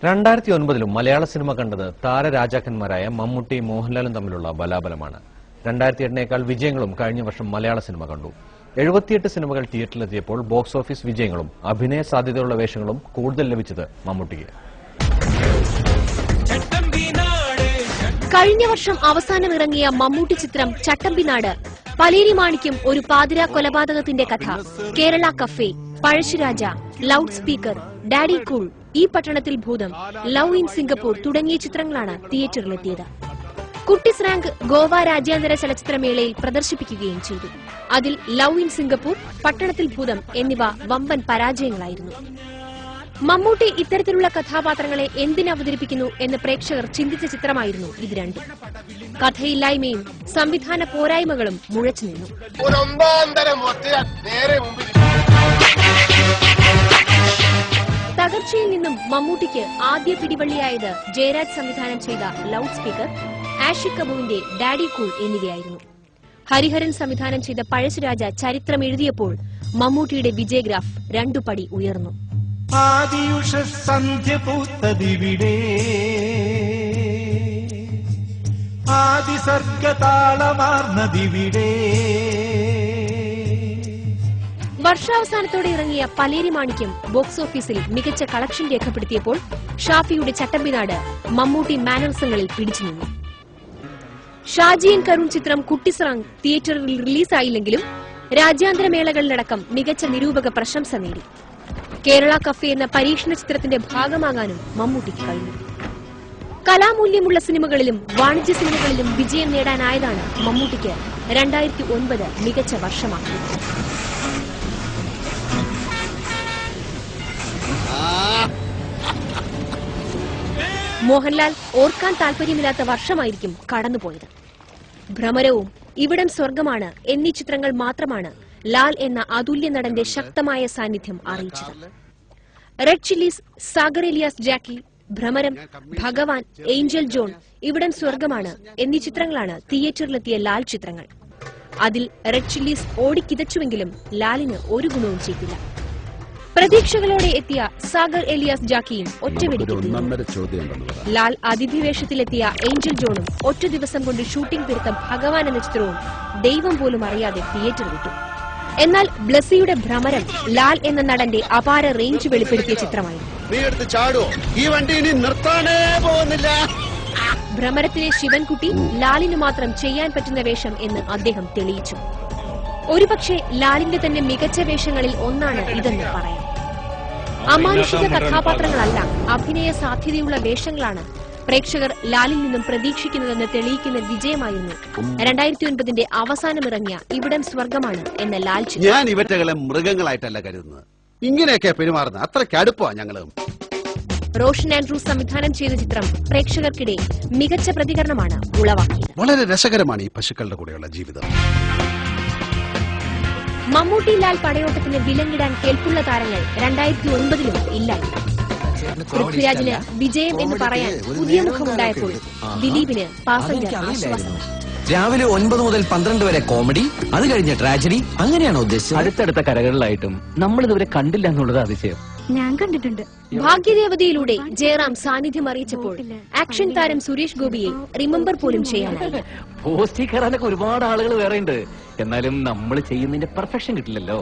2009 മലയാള cinema കണ്ടത് താരരാജാക്കന്മാരായ മമ്മൂട്ടി മോഹൻലാലും തമ്മിലുള്ള ബലാബലമാണ്. 2008 വിജയങ്ങളും കഴിഞ്ഞ വർഷം മലയാള സിനിമ കണ്ടു. 78 സിനിമകൾ തിയേറ്ററിലെത്തിയപ്പോൾ ബോക്സ് ഓഫീസ് വിജയങ്ങളും അഭിനയ സാധ്യതയുള്ള വേഷങ്ങളും കൂടുതൽ ലഭിച്ചത് മമ്മൂട്ടിക്ക്. കഴിഞ്ഞ വർഷം അവസാനം ഇറങ്ങിയ മമ്മൂട്ടി ചിത്രം ചട്ടമ്പിനാട്, പലേരി മാണിക്യം ഒരു പാതിരാ കൊലപാതകത്തിന്റെ കഥ, Kerala cafe, Pazhassi Raja, loud speaker, daddy cool, ഈ പട്ടണത്തിൽ ഭൂതം, ലവ് ഇൻ സിംഗപ്പൂർ തുടങ്ങിയ ചിത്രങ്ങളാണ് തിയേറ്ററിലെത്തിയത്. കുട്ടിസ് റാങ്ക് ഗോവ രാജ്യാന്തര ചലച്ചിത്രമേളയിൽ പ്രദർശിപ്പിക്കുകയും ചെയ്തു. അതിൽ ലവ് ഇൻ സിംഗപ്പൂർ, പട്ടണത്തിൽ ഭൂതം എന്നിവ വമ്പൻ പരാജയങ്ങളായിരുന്നു. മമ്മൂട്ടി ഇത്തരത്തിലുള്ള കഥാപാത്രങ്ങളെ എന്തിനവതരിപ്പിക്കുന്നു എന്ന് പ്രേക്ഷകർ ചിന്തിച്ച ചിത്രമായിരുന്നു ഇത് രണ്ടും. കഥയില്ലായ്മയും സംവിധാന പോരായ്മകളും മുഴച്ചു നിന്നു. തകർച്ചയിൽ നിന്നും മമ്മൂട്ടിക്ക് ആദ്യ പിടിവള്ളിയായത് ജയരാജ് സംവിധാനം ചെയ്ത ലൌഡ് സ്പീക്കർ, ആഷിഖ് കപൂറിന്റെ ഡാഡി കൂൾ എന്നിവയായിരുന്നു. ഹരിഹരൻ സംവിധാനം ചെയ്ത പഴശ്ശിരാജ ചരിത്രം എഴുതിയപ്പോൾ മമ്മൂട്ടിയുടെ വിജയഗ്രാഫ് 2 പടി ഉയർന്നു. സന്ധ്യ പൂത്തതിവിടെ, ആദിസർഗതാളമാർന്നതിവിടെ. വർഷാവസാനത്തോടെ ഇറങ്ങിയ പലേരി മാണിക്യം ബോക്സ് ഓഫീസിൽ മികച്ച കളക്ഷൻ രേഖപ്പെടുത്തിയപ്പോൾ ഷാഫിയുടെ ചട്ടമ്പിനാട് മമ്മൂട്ടി മാനർസങ്ങളിൽ പിടിച്ചുനിന്നു. ഷാജിയൻ കരുൺ ചിത്രം കുട്ടിസ് റാങ്ക് തിയേറ്ററിൽ റിലീസായില്ലെങ്കിലും രാജ്യാന്തര മേളകളിലടക്കം മികച്ച നിരൂപക പ്രശംസ നേടി. കേരള കഫേ എന്ന പരീക്ഷണ ചിത്രത്തിന്റെ ഭാഗമാകാനും മമ്മൂട്ടിക്ക് കഴിഞ്ഞു. കലാമൂല്യമുള്ള സിനിമകളിലും വാണിജ്യ സിനിമകളിലും വിജയം നേടാനായതാണ് മമ്മൂട്ടിക്ക് 2009 മികച്ച വർഷമാക്കിയത്. മോഹൻലാൽ ഓർക്കാൻ താൽപര്യമില്ലാത്ത വർഷമായിരിക്കും കടന്നുപോയത്. ഭ്രമരവും, ഇവിടം സ്വർഗമാണ് എന്നീ ചിത്രങ്ങൾ മാത്രമാണ് ലാൽ എന്ന അതുല്യ നടന്റെ ശക്തമായ സാന്നിധ്യം അറിയിച്ചത്. റെഡ് ചില്ലീസ്, സാഗർ എലിയാസ് ജാക്കി, ഭ്രമരം, ഭഗവാൻ, ഏഞ്ചൽ ജോൺ, ഇവിടം സ്വർഗമാണ് എന്നീ ചിത്രങ്ങളാണ് തിയേറ്ററിലെത്തിയ ലാൽ ചിത്രങ്ങൾ. അതിൽ റെഡ് ചില്ലീസ് ഓടിക്കിതച്ചുവെങ്കിലും ലാലിന് ഒരു ഗുണവും ചെയ്തില്ല. പ്രതീക്ഷകളോടെ എത്തിയ സാഗർ എലിയാസ് ജാക്കിയും ഒറ്റവെടിക്കെത്തി. ലാൽ അതിഥിവേഷത്തിലെത്തിയ ഏഞ്ചൽ ജോണും ഒറ്റ ദിവസം കൊണ്ട് ഷൂട്ടിംഗ് തീർത്ത ഭഗവാൻ എന്ന ചിത്രവും ദൈവം പോലും അറിയാതെ തിയേറ്റർ വിട്ടു. എന്നാൽ ബ്ലസ്സിയുടെ ഭ്രമരം ലാൽ എന്ന നടന്റെ അപാര റേഞ്ച് വെളിപ്പെടുത്തിയ ചിത്രമായിരുന്നു. ഭ്രമരത്തിലെ ശിവൻകുട്ടി ലാലിന് മാത്രം ചെയ്യാൻ പറ്റുന്ന വേഷം എന്ന് അദ്ദേഹം തെളിയിച്ചു. ഒരുപക്ഷെ ലാലിന്റെ തന്നെ മികച്ച വേഷങ്ങളിൽ ഒന്നാണ് ഇതെന്ന് പറയാം. അമാനുഷിക കഥാപാത്രങ്ങളല്ല, അഭിനയ സാധ്യതയുള്ള വേഷങ്ങളാണ് പ്രേക്ഷകർ ലാലിൽ നിന്നും പ്രതീക്ഷിക്കുന്നതെന്ന് തെളിയിക്കുന്ന വിജയമായിരുന്നു 2009 അവസാനമിറങ്ങിയ ഇവിടം സ്വർഗമാണ് എന്ന ലാൽ ചിത്രം. ഞാൻ ഇവറ്റകളെ മൃഗങ്ങളായിട്ടല്ല കരുതുന്നത്, ഇങ്ങനെയൊക്കെ പെരുമാറുന്നത് അത്രയ്ക്ക് അടുപ്പമാണ് ഞങ്ങളും. റോഷൻ ആൻഡ്രൂസ് സംവിധാനം ചെയ്ത ചിത്രം പ്രേക്ഷകർക്കിടെ മികച്ച പ്രതികരണമാണ് ഉളവാക്കിയത്. വളരെ രസകരമാണ് ഈ പശുക്കളുടെ കൂടെയുള്ള ജീവിതം. മമ്മൂട്ടി ലാൽ പടയോട്ടത്തിന് വിലങ്ങിടാൻ കേൾപ്പുള്ള താരങ്ങൾ 2009 ഇല്ലായിരുന്നു. പൃഥ്വിരാജിന് വിജയം എന്ന് പറയാൻ പുതിയ മുഖമുണ്ടായപ്പോൾ ദിലീപിന് പാസഞ്ചർ ആശ്വാസമായി. രാവിലെ 9 മുതൽ 12 വരെ കോമഡി, അത് കഴിഞ്ഞ ട്രാജഡി, അങ്ങനെയാണോ ഉദ്ദേശിച്ചത്? അടുത്തടുത്ത കരകളിലായിട്ടും നമ്മളിതുവരെ കണ്ടില്ല എന്നുള്ളത് അതിശയം. ഞാൻ കണ്ടിട്ടുണ്ട്. ഭാഗ്യദേവതയിലൂടെ ജയറാം സാന്നിധ്യം അറിയിച്ചപ്പോൾ ആക്ഷൻ താരം സുരേഷ് ഗോപിയെ റിമെമ്പർ പോലും ചെയ്യാനായി. പോസ്റ്റിൽ കയറാനൊക്കെ ഒരുപാട് ആളുകൾ വേറെയുണ്ട്, എന്നാലും നമ്മൾ ചെയ്യുന്നതിന്റെ പെർഫെക്ഷൻ കിട്ടില്ലല്ലോ.